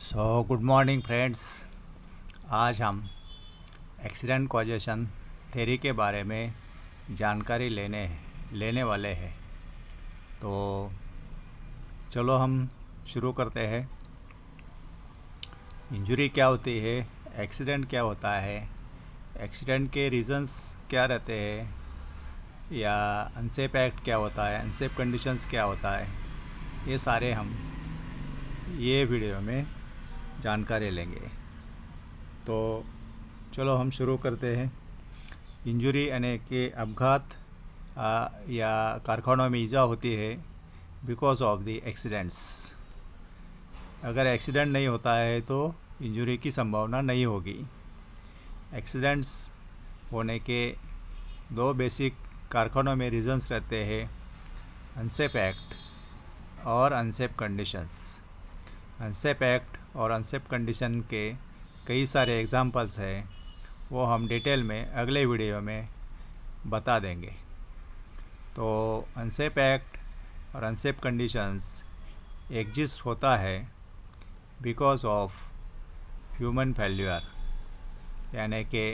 Good morning friends. आज हम accident causation theory के बारे में जानकारी लेने वाले हैं। तो चलो हम शुरू करते हैं। इंजरी क्या होती है, एक्सीडेंट क्या होता है, एक्सीडेंट के रीज़न्स क्या रहते हैं, या अनसेफ एक्ट क्या होता है, अनसेफ कंडीशंस क्या होता है, ये सारे हम ये वीडियो में जानकारी लेंगे। तो चलो हम शुरू करते हैं। इंजरी यानी कि अपघात या कारखानों में ईजा होती है बिकॉज ऑफ द एक्सीडेंट्स। अगर एक्सीडेंट नहीं होता है तो इंजरी की संभावना नहीं होगी। एक्सीडेंट्स होने के दो बेसिक कारखानों में रीजंस रहते हैं, अनसेफ एक्ट और अनसेफ कंडीशंस। अनसेफ एक्ट और अनसेफ कंडीशन के कई सारे एग्जांपल्स हैं, वो हम डिटेल में अगले वीडियो में बता देंगे। तो अनसेफ एक्ट और अनसेफ कंडीशंस एग्जिस्ट होता है बिकॉज ऑफ ह्यूमन फेल्यूर, यानी कि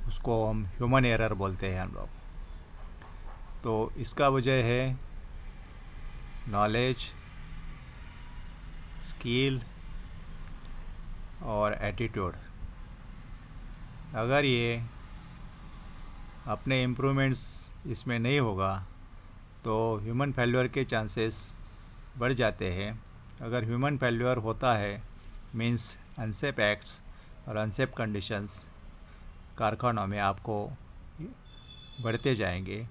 उसको हम ह्यूमन एरर बोलते हैं हम लोग। तो इसका वजह है नॉलेज, स्किल और एटीट्यूड। अगर ये अपने इम्प्रूवमेंट्स इसमें नहीं होगा तो ह्यूमन फेल्योर के चांसेस बढ़ जाते हैं। अगर ह्यूमन फेल्योर होता है मींस अनसेफ एक्ट्स और अनसेफ कंडीशंस कारखानों में आपको बढ़ते जाएंगे।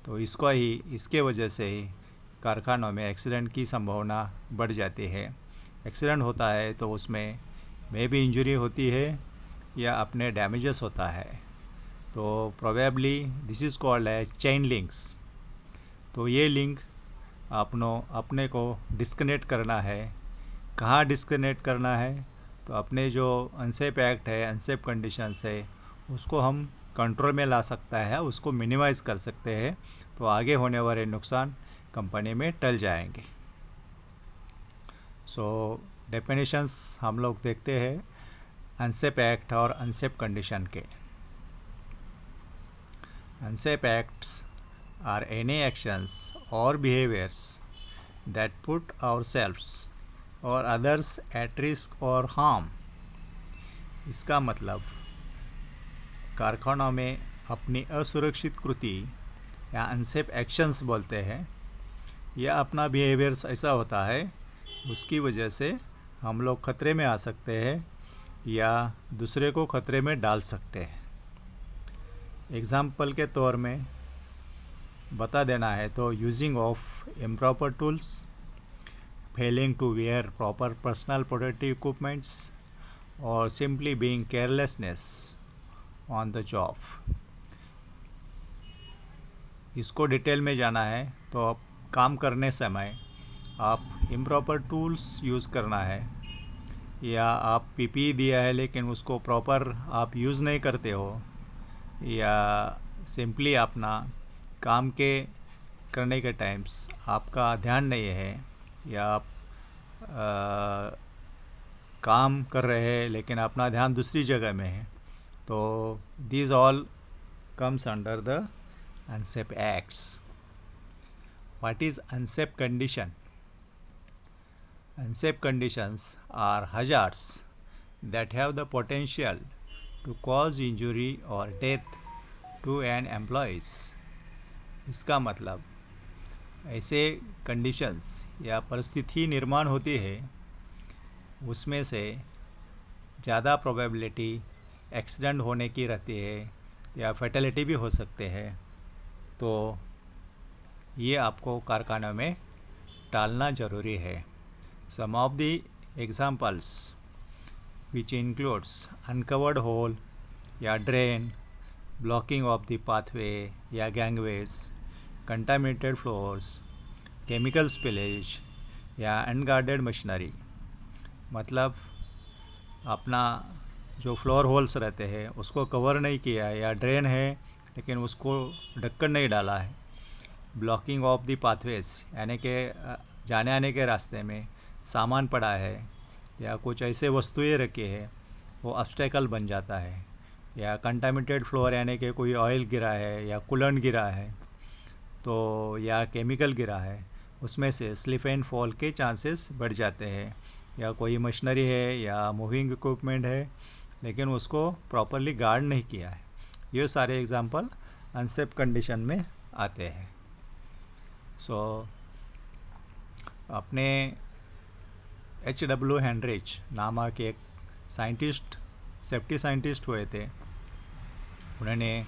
तो इसके वजह से ही कारखानों में एक्सीडेंट की संभावना बढ़ जाती है। एक्सीडेंट होता है तो उसमें मे भी इंजरी होती है या अपने डैमेजेस होता है। तो प्रोबेबली दिस इज़ कॉल्ड है चेन लिंक्स। तो ये लिंक अपने को डिस्कनेक्ट करना है। कहाँ डिस्कनेक्ट करना है? तो अपने जो अनसेफ एक्ट है, अनसेफ कंडीशंस है, उसको हम कंट्रोल में ला सकता है, उसको मिनिमाइज़ कर सकते हैं। तो आगे होने वाले नुकसान कंपनी में टल जाएंगे। सो डेफिनेशंस हम लोग देखते हैं अनसेफ एक्ट और अनसेफ कंडीशन के। Unsafe acts are any actions और बिहेवियर्स दैट पुट आवरसेल्व्स और अदर्स एट रिस्क और हार्म। इसका मतलब कारखानों में अपनी असुरक्षित कृति या अनसेफ एक्शंस बोलते हैं, या अपना बिहेवियर्स ऐसा होता है उसकी वजह से हम लोग खतरे में आ सकते हैं या दूसरे को खतरे में डाल सकते हैं। एग्ज़ाम्पल के तौर में बता देना है तो using of improper tools, failing to wear proper personal protective equipments और simply being carelessness on the job. इसको डिटेल में जाना है तो आप काम करने समय आप इम्प्रॉपर टूल्स यूज़ करना है, या आप पीपीई दिया है लेकिन उसको प्रॉपर आप यूज़ नहीं करते हो, या सिंपली अपना काम के करने के टाइम्स आपका ध्यान नहीं है, या आप काम कर रहे हैं लेकिन अपना ध्यान दूसरी जगह में है। तो these all comes under the unsafe acts. What is unsafe condition? Unsafe conditions are hazards that have the potential to cause injury or death to an employees। इसका मतलब ऐसे कंडीशंस या परिस्थिति निर्माण होती है उसमें से ज़्यादा प्रोबेबिलिटी एक्सीडेंट होने की रहती है या फैटेलिटी भी हो सकते हैं। तो ये आपको कारखानों में टालना ज़रूरी है। Some of the examples which includes uncovered hole या drain, blocking of the pathway या gangways, contaminated floors, chemical spillage या unguarded machinery। मतलब अपना जो फ्लोर होल्स रहते हैं उसको कवर नहीं किया है, या ड्रेन है लेकिन उसको ढक्कन नहीं डाला है। ब्लॉकिंग ऑफ द पाथवेज यानी कि जाने आने के रास्ते में सामान पड़ा है या कुछ ऐसे वस्तुएं रखी है, वो ऑब्स्टेकल बन जाता है। या कंटामिनेटेड फ्लोर यानी कि कोई ऑयल गिरा है या कूलेंट गिरा है तो या केमिकल गिरा है, उसमें से स्लिप एंड फॉल के चांसेस बढ़ जाते हैं। या कोई मशीनरी है या मूविंग इक्विपमेंट है लेकिन उसको प्रॉपरली गार्ड नहीं किया है, ये सारे एग्जांपल अनसेफ कंडीशन में आते हैं। अपने H.W. हेनरिच नामक एक साइंटिस्ट, सेफ्टी साइंटिस्ट हुए थे। उन्होंने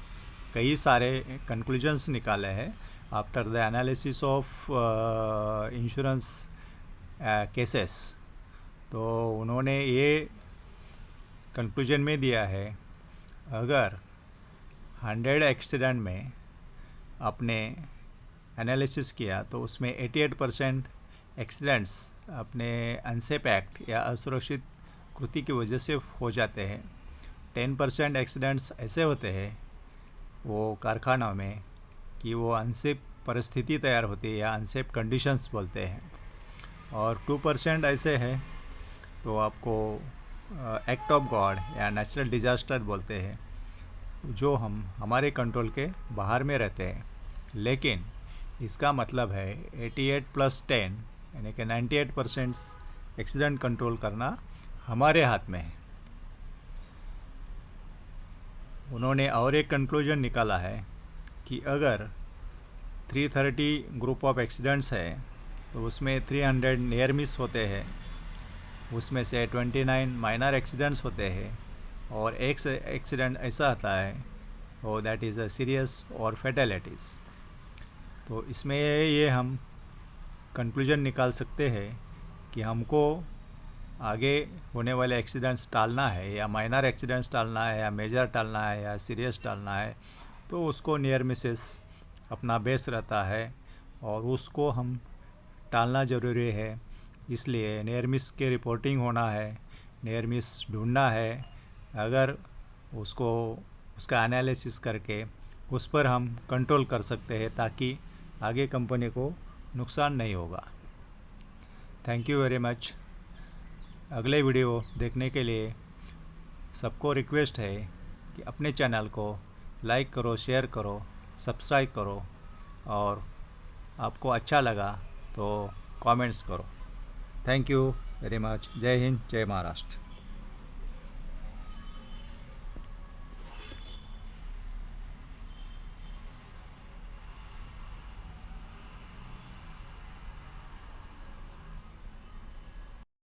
कई सारे कंक्लूजन्स निकाले हैं after the analysis of insurance cases. तो उन्होंने ये कंक्लूजन में दिया है, अगर 100 एक्सीडेंट में आपने एनालिसिस किया तो उसमें 88% एक्सीडेंट्स अपने अनसेफ एक्ट या असुरक्षित कृति की वजह से हो जाते हैं। 10% एक्सीडेंट्स ऐसे होते हैं वो कारखानों में कि वो अनसेफ परिस्थिति तैयार होती है या अनसेफ कंडीशंस बोलते हैं, और 2% ऐसे हैं तो आपको एक्ट ऑफ गॉड या नेचुरल डिजास्टर बोलते हैं, जो हमारे कंट्रोल के बाहर में रहते हैं। लेकिन इसका मतलब है 88 + 10 यानी कि 98% एक्सीडेंट कंट्रोल करना हमारे हाथ में है। उन्होंने और एक कंक्लूजन निकाला है कि अगर 330 ग्रुप ऑफ एक्सीडेंट्स है तो उसमें 300 नियर मिस होते हैं, उसमें से 29 माइनर एक्सीडेंट्स होते हैं, और एक एक्सीडेंट ऐसा आता है और दैट इज़ अ सीरियस और फैटेलिटीज़। तो इसमें ये हम कंक्लूजन निकाल सकते हैं कि हमको आगे होने वाले एक्सीडेंट्स टालना है, या माइनर एक्सीडेंट्स टालना है, या मेजर टालना है, या सीरियस टालना है, तो उसको नियर मिसेस अपना बेस रहता है और उसको हम टालना ज़रूरी है। इसलिए नियर मिस के रिपोर्टिंग होना है, नियर मिस ढूंढना है, अगर उसको उसका एनालिसिस करके उस पर हम कंट्रोल कर सकते हैं ताकि आगे कंपनी को नुकसान नहीं होगा। Thank you very much. अगले वीडियो देखने के लिए सबको रिक्वेस्ट है कि अपने चैनल को लाइक करो, शेयर करो, सब्सक्राइब करो, और आपको अच्छा लगा तो कमेंट्स करो। Thank you very much. जय हिंद, जय महाराष्ट्र।